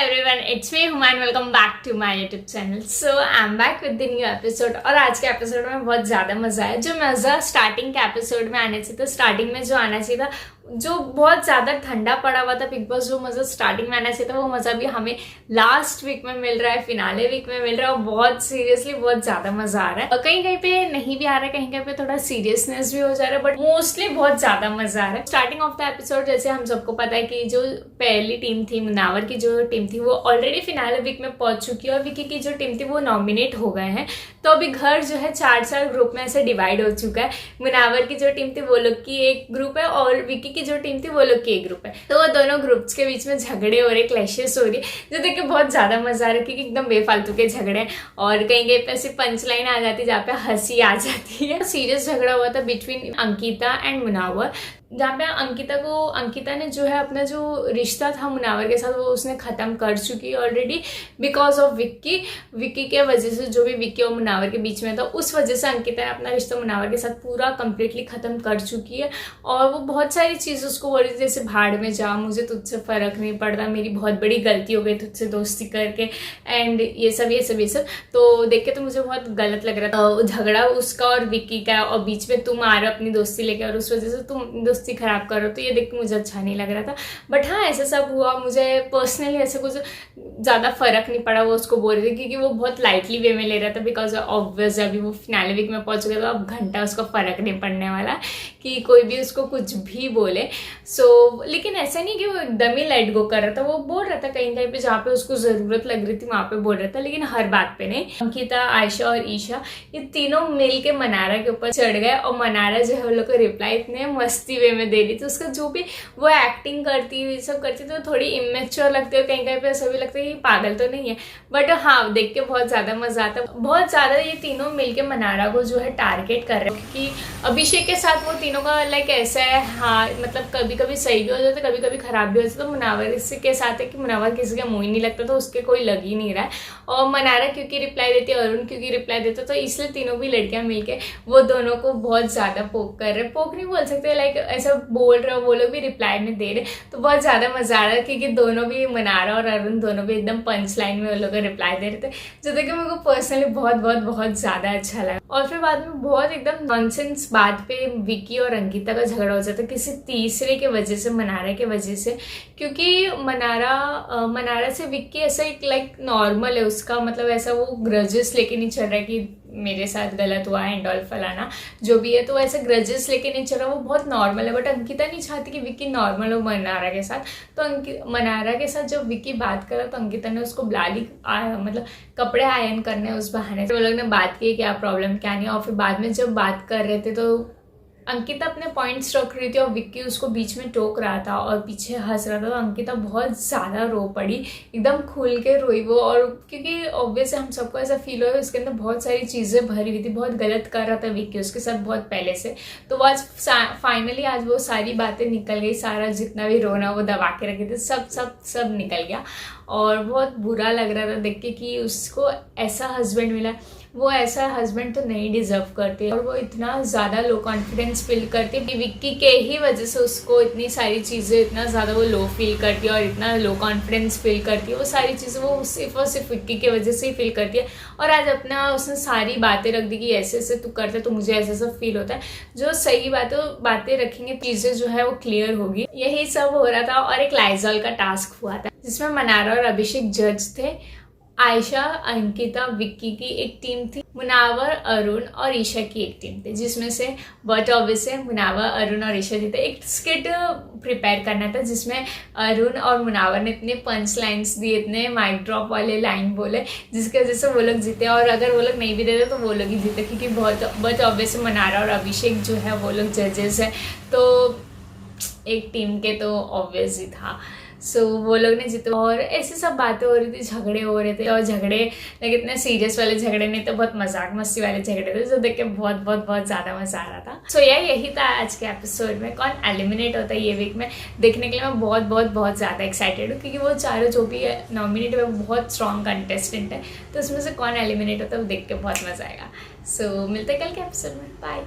everyone, it's me Human. Welcome back to my YouTube channel. So I'm back with the new episode. और आज के episode में बहुत ज़्यादा मज़ा आया। जो मज़ा स्टार्टिंग के एपिसोड में आने चाहिए था, स्टार्टिंग में जो आना चाहिए था, जो बहुत ज़्यादा ठंडा पड़ा हुआ था बिग बॉस, जो मज़ा स्टार्टिंग में आना चाहिए था वो मज़ा भी हमें लास्ट वीक में मिल रहा है, फिनाले वीक में मिल रहा है। और बहुत सीरियसली बहुत ज़्यादा मज़ा आ रहा है। और कहीं कहीं पे नहीं भी आ रहा है, कहीं कहीं पे थोड़ा सीरियसनेस भी हो जा रहा है, बट मोस्टली बहुत ज़्यादा मज़ा आ रहा है। स्टार्टिंग ऑफ द एपिसोड जैसे हम सबको पता है कि जो पहली टीम थी, मुनावर की जो टीम थी, वो ऑलरेडी फिनाले वीक में पहुंच चुकी है और विकी की जो टीम थी वो नॉमिनेट हो गए हैं। तो अभी घर जो है 4 ग्रुप में ऐसे डिवाइड हो चुका है। मुनावर की जो टीम थी वो लोग की एक ग्रुप है और विकी की जो टीम थी वो लोग की एक ग्रुप है। तो वो दोनों ग्रुप्स के बीच में झगड़े हो रहे, क्लैशेस हो रही, जो देख के बहुत ज्यादा मजा आ रहा है क्योंकि एकदम बेफालतू के झगड़े हैं और कहीं कहीं पे ऐसी पंच लाइन आ जाती है जहाँ पे हंसी आ जाती है। सीरियस झगड़ा हुआ था बिटवीन अंकिता एंड मुनावर, जहाँ पे अंकिता ने जो है अपना जो रिश्ता था मुनावर के साथ वो उसने ख़त्म कर चुकी है ऑलरेडी, बिकॉज ऑफ विक्की के वजह से। जो भी विक्की और मुनावर के बीच में था उस वजह से अंकिता ने अपना रिश्ता मुनावर के साथ पूरा कंप्लीटली ख़त्म कर चुकी है। और वो बहुत सारी चीज़ उसको बोल रही थी, जैसे भाड़ में जा, मुझे तुझसे फ़र्क नहीं पड़ता, मेरी बहुत बड़ी गलती हो गई तुझसे दोस्ती करके, एंड ये सब। तो देख के तो मुझे बहुत गलत लग रहा था झगड़ा उसका और विक्की का, और बीच में तुम आ रहे हो अपनी दोस्ती लेके और उस वजह से तुम दोस्ती खराब करो। तो ये देख के मुझे अच्छा नहीं लग रहा था। बट हाँ, ऐसा सब हुआ, मुझे पर्सनली ऐसे कुछ ज़्यादा फर्क नहीं पड़ा। वो उसको बोल रही थी क्योंकि वो बहुत लाइटली वे में ले रहा था, बिकॉज ऑब्वियस अभी वो फिनाले वीक में पहुंच गया था, अब घंटा उसको फर्क नहीं पड़ने वाला कि कोई भी उसको कुछ भी बोले। लेकिन ऐसा नहीं कि वो एकदम ही लेट गो कर रहा था, वो बोल रहा था कहीं कहीं पे जहाँ पे उसको ज़रूरत लग रही थी वहाँ पे बोल रहा था, लेकिन हर बात पे नहीं। अंकिता, आयशा और ईशा ये तीनों मिल के मनारा के ऊपर चढ़ गए और मनारा जो है उन लोग को रिप्लाई इतने मस्ती वे में दे रही थी। उसका जो भी वो एक्टिंग करती हुई सब करती तो थोड़ी इमेच्योर लगती है, कहीं कहीं पे ऐसा भी लगता है कि पागल तो नहीं है। बट हाँ, देख के बहुत ज़्यादा मजा आता है। बहुत ज़्यादा ये तीनों मिलके मनारा को जो है टारगेट कर रहे हैं, क्योंकि अभिषेक के साथ वो तीनों का लाइक ऐसा है, हाँ मतलब कभी कभी सही भी हो जाता है, कभी कभी खराब भी हो जाता है। तो मुनावर के साथ है कि मुनावर किसी का मुँह ही नहीं लगता, तो उसके कोई लग ही नहीं रहा है। और मनारा क्योंकि रिप्लाई देती है, अरुण क्योंकि रिप्लाई देता है, तो इसलिए तीनों भी लड़कियां मिलके वो दोनों को बहुत ज़्यादा पोक कर रहे, पोक नहीं बोल सकते, लाइक ऐसा बोल रहे हो, वो लोग भी रिप्लाई में दे रहे। तो बहुत ज़्यादा मजा आ रहा है क्योंकि दोनों भी, मनारा और अरुण दोनों भी एकदम पंच लाइन में वो लोग रिप्लाई दे रहे थे, जो देखिए मेरे को पर्सनली बहुत ज़्यादा अच्छा लगा। और फिर बाद में बहुत एकदम नॉनसेंस बात पे विक्की और अंकिता का झगड़ा हो जाता है किसी तीसरे के वजह से, मनारा के वजह से। क्योंकि मनारा से विक्की ऐसा एक लाइक नॉर्मल है उसका, मतलब ऐसा वो ग्रजेस लेके नहीं चल रहा है कि मेरे साथ गलत हुआ है एंड ऑल फलाना जो भी है, तो ऐसे ग्रजेस लेके नहीं चल रहा, वो बहुत नॉर्मल है। बट अंकिता नहीं चाहती कि विक्की नॉर्मल हो मनारा के साथ। तो मनारा के साथ जब विक्की बात करा तो अंकिता ने उसको बुला ली, मतलब कपड़े आयरन करने उस बहाने से। वो लोग ने बात की क्या प्रॉब्लम क्या नहीं। और फिर बाद में जब बात कर रहे थे तो अंकिता अपने पॉइंट्स रख रही थी और विक्की उसको बीच में टोक रहा था और पीछे हंस रहा था। तो अंकिता बहुत ज़्यादा रो पड़ी, एकदम खुल के रोई वो। और क्योंकि ऑब्वियसली हम सबको ऐसा फील हो, उसके अंदर बहुत सारी चीज़ें भरी हुई थी, बहुत गलत कर रहा था विक्की उसके साथ बहुत पहले से। तो वो आज फाइनली आज वो सारी बातें निकल गई, सारा जितना भी रोना वो दबा के रखे थे सब निकल गया। और बहुत बुरा लग रहा था देख के कि उसको ऐसा हस्बैंड मिला। वो ऐसा हस्बैंड तो नहीं डिजर्व करती और वो इतना ज़्यादा लो कॉन्फिडेंस फील करती है कि विक्की के ही वजह से उसको इतनी सारी चीज़ें, इतना ज़्यादा वो लो फील करती है और इतना लो कॉन्फिडेंस फील करती है। वो सारी चीज़ें वो सिर्फ और सिर्फ विक्की की वजह से ही फील करती है। और आज अपना उसने सारी बातें रख दी कि ऐसे ऐसे तू करते तो मुझे ऐसा सब फील होता है। जो सही बातें रखेंगे, चीज़ें जो है वो क्लियर होगी। यही सब हो रहा था। और एक लाइजॉल का टास्क हुआ था जिसमें मनारा और अभिषेक जज थे। आयशा, अंकिता, विक्की की एक टीम थी, मुनावर, अरुण और ईशा की एक टीम थी, जिसमें से बट ऑब्वियसली मुनावर, अरुण और ईशा जीते। एक स्किट प्रिपेयर करना था जिसमें अरुण और मुनावर ने इतने पंच लाइन्स दिए, इतने माइक ड्रॉप वाले लाइन बोले, जिसकी वजह से वो लोग जीते। और अगर वो लोग नहीं भी देते तो वो लोग ही जीते, क्योंकि बट ऑब्वियसली मनारा और अभिषेक जो है वो लोग जजेस है, तो एक टीम के तो ऑब्वियस ही था। वो लोग ने जीते। और ऐसी सब बातें हो रही थी, झगड़े हो रहे थे, और झगड़े लाइक इतने सीरियस वाले झगड़े नहीं थे, बहुत मजाक मस्ती वाले झगड़े थे, जो देख के बहुत ज़्यादा मजा आ रहा था। यही था आज के एपिसोड में। कौन एलिमिनेट होता है ये वीक में देखने के लिए मैं बहुत ज़्यादा एक्साइटेड हूँ, क्योंकि वो चारों जो भी नॉमिनेट है वो बहुत स्ट्रॉन्ग कंटेस्टेंट है। तो उसमें से कौन एलिमिनेट होता है वो देख के बहुत मजा आएगा। मिलते हैं कल के एपिसोड में। बाय।